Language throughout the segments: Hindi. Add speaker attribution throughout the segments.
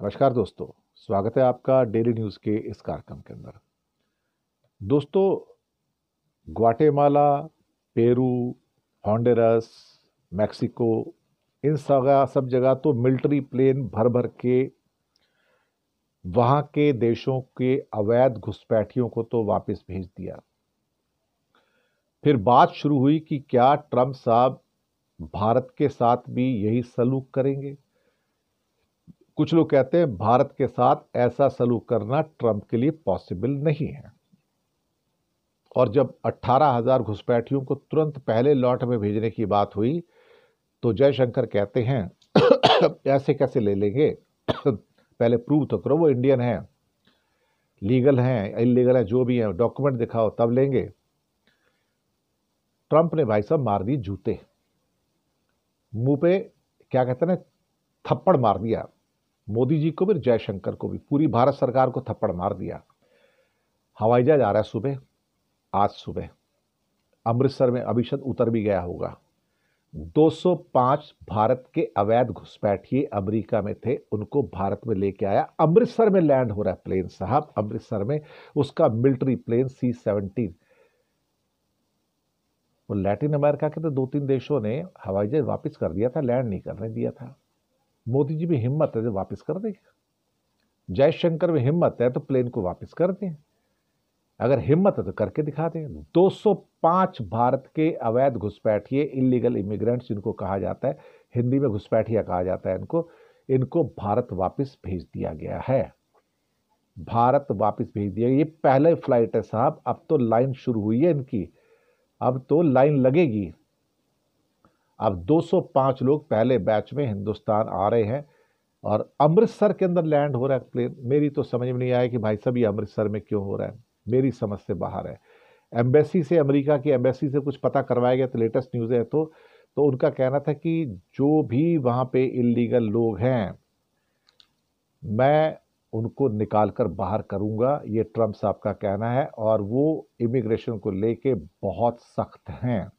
Speaker 1: नमस्कार दोस्तों। स्वागत है आपका डेली न्यूज़ के इस कार्यक्रम के अंदर। दोस्तों, ग्वाटेमाला, पेरू, हॉन्डुरास, मैक्सिको, इन सब जगह तो मिलिट्री प्लेन भर भर के वहाँ के देशों के अवैध घुसपैठियों को तो वापस भेज दिया। फिर बात शुरू हुई कि क्या ट्रंप साहब भारत के साथ भी यही सलूक करेंगे। कुछ लोग कहते हैं भारत के साथ ऐसा सलूक करना ट्रंप के लिए पॉसिबल नहीं है। और जब 18,000 घुसपैठियों को तुरंत पहले लॉट में भेजने की बात हुई तो जयशंकर कहते हैं ऐसे कैसे ले लेंगे पहले प्रूव तो करो वो इंडियन है, लीगल हैं, इलीगल है, जो भी है डॉक्यूमेंट दिखाओ तब लेंगे। ट्रंप ने भाई साहब मार दी जूते मुंह पे, क्या कहते हैं ना, थप्पड़ मार दिया। मोदी जी को भी, जयशंकर को भी, पूरी भारत सरकार को थप्पड़ मार दिया। हवाई जहाज आ रहा है सुबह, आज सुबह अमृतसर में, अभी शायद उतर भी गया होगा। 205 भारत के अवैध घुसपैठिए अमेरिका में थे, उनको भारत में लेके आया। अमृतसर में लैंड हो रहा है प्लेन साहब, अमृतसर में उसका मिलिट्री प्लेन C-17। वो लैटिन अमेरिका के तो 2-3 देशों ने हवाई जहाज वापस कर दिया था, लैंड नहीं करने दिया था। मोदी जी भी हिम्मत है तो वापस कर देंगे, जयशंकर में हिम्मत है तो प्लेन को वापस कर दें, अगर हिम्मत है तो करके दिखा दें। 205 भारत के अवैध घुसपैठिए, इलीगल इमिग्रेंट्स जिनको कहा जाता है, हिंदी में घुसपैठिया कहा जाता है इनको भारत वापस भेज दिया गया है। भारत वापस भेज दिया। ये पहले फ्लाइट है साहब, अब तो लाइन शुरू हुई है इनकी, अब तो लाइन लगेगी। अब 205 लोग पहले बैच में हिंदुस्तान आ रहे हैं और अमृतसर के अंदर लैंड हो रहा है प्लेन। मेरी तो समझ में नहीं आया कि भाई साहब ये अमृतसर में क्यों हो रहा है, मेरी समझ से बाहर है। एम्बेसी से, अमेरिका की एम्बेसी से कुछ पता करवाया गया तो लेटेस्ट न्यूज़ है तो उनका कहना था कि जो भी वहाँ पे इलीगल लोग हैं मैं उनको निकाल कर बाहर करूंगा, ये ट्रंप साहब का कहना है। और वो इमिग्रेशन को लेके बहुत सख्त हैं।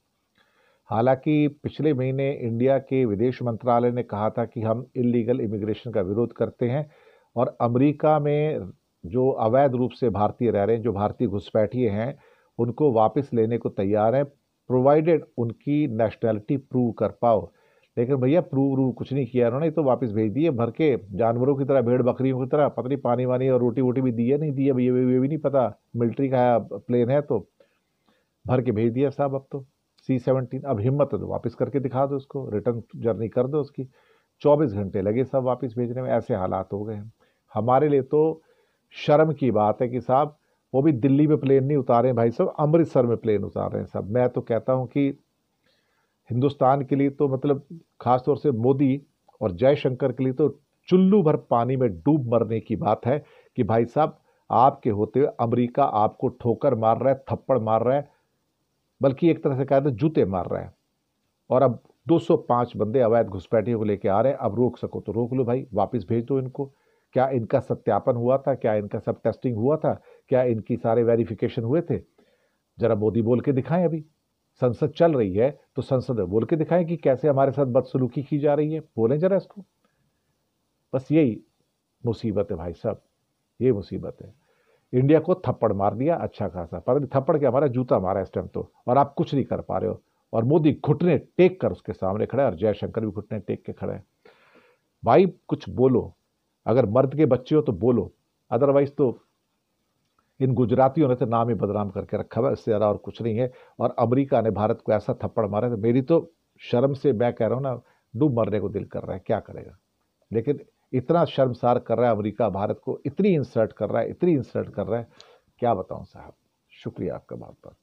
Speaker 1: हालांकि पिछले महीने इंडिया के विदेश मंत्रालय ने कहा था कि हम इलीगल इमिग्रेशन का विरोध करते हैं और अमेरिका में जो अवैध रूप से भारतीय रह रहे हैं, जो भारतीय घुसपैठिए हैं, उनको वापस लेने को तैयार है, प्रोवाइडेड उनकी नेशनैलिटी प्रूव कर पाओ। लेकिन भैया प्रूव कुछ नहीं किया उन्होंने, तो वापस भेज दिए भर के, जानवरों की तरह, भेड़ बकरियों की तरह। पता नहीं पानी वानी और रोटी वोटी भी दी है नहीं दी है भैया, ये भी नहीं पता। मिलिट्री का प्लेन है तो भर के भेज दिया साहब। अब तो C-17, अब हिम्मत है तो वापस करके दिखा दो उसको, रिटर्न जर्नी कर दो उसकी। 24 घंटे लगे सब वापस भेजने में, ऐसे हालात हो गए हैं। हमारे लिए तो शर्म की बात है कि साहब वो भी दिल्ली में प्लेन नहीं उतारे भाई साहब, अमृतसर में प्लेन उतार रहे हैं सब। मैं तो कहता हूं कि हिंदुस्तान के लिए तो मतलब खासतौर से मोदी और जयशंकर के लिए तो चुल्लू भर पानी में डूब मरने की बात है कि भाई साहब आपके होते हुए अमेरिका आपको ठोकर मार रहा है, थप्पड़ मार रहा है, बल्कि एक तरह से कहा तो जूते मार रहा है। और अब 205 बंदे अवैध घुसपैठियों को लेके आ रहे हैं। अब रोक सको तो रोक लो भाई, वापस भेज दो इनको। क्या इनका सत्यापन हुआ था? क्या इनका सब टेस्टिंग हुआ था? क्या इनकी सारे वेरिफिकेशन हुए थे? जरा मोदी बोल के दिखाएं। अभी संसद चल रही है तो संसद में बोल के दिखाएं कि कैसे हमारे साथ बदसलूकी की जा रही है, बोलें जरा इसको। बस यही मुसीबत है भाई साहब, ये मुसीबत है। इंडिया को थप्पड़ मार दिया अच्छा खासा, पता नहीं थप्पड़ क्या मारा, जूता मारा इस टाइम तो, और आप कुछ नहीं कर पा रहे हो। और मोदी घुटने टेक कर उसके सामने खड़ा है और जयशंकर भी घुटने टेक के खड़ा है। भाई कुछ बोलो, अगर मर्द के बच्चे हो तो बोलो, अदरवाइज तो इन गुजरातियों ने तो नाम ही बदनाम करके रखा हुआ, इससे ज़्यादा और कुछ नहीं है। और अमेरिका ने भारत को ऐसा थप्पड़ मारा तो मेरी तो शर्म से, मैं कह रहा हूँ ना, डूब मरने को दिल कर रहा है। क्या करेगा, लेकिन इतना शर्मसार कर रहा है अमेरिका, भारत को इतनी इंसल्ट कर रहा है, इतनी इंसल्ट कर रहा है, क्या बताऊं साहब। शुक्रिया आपका बहुत बहुत।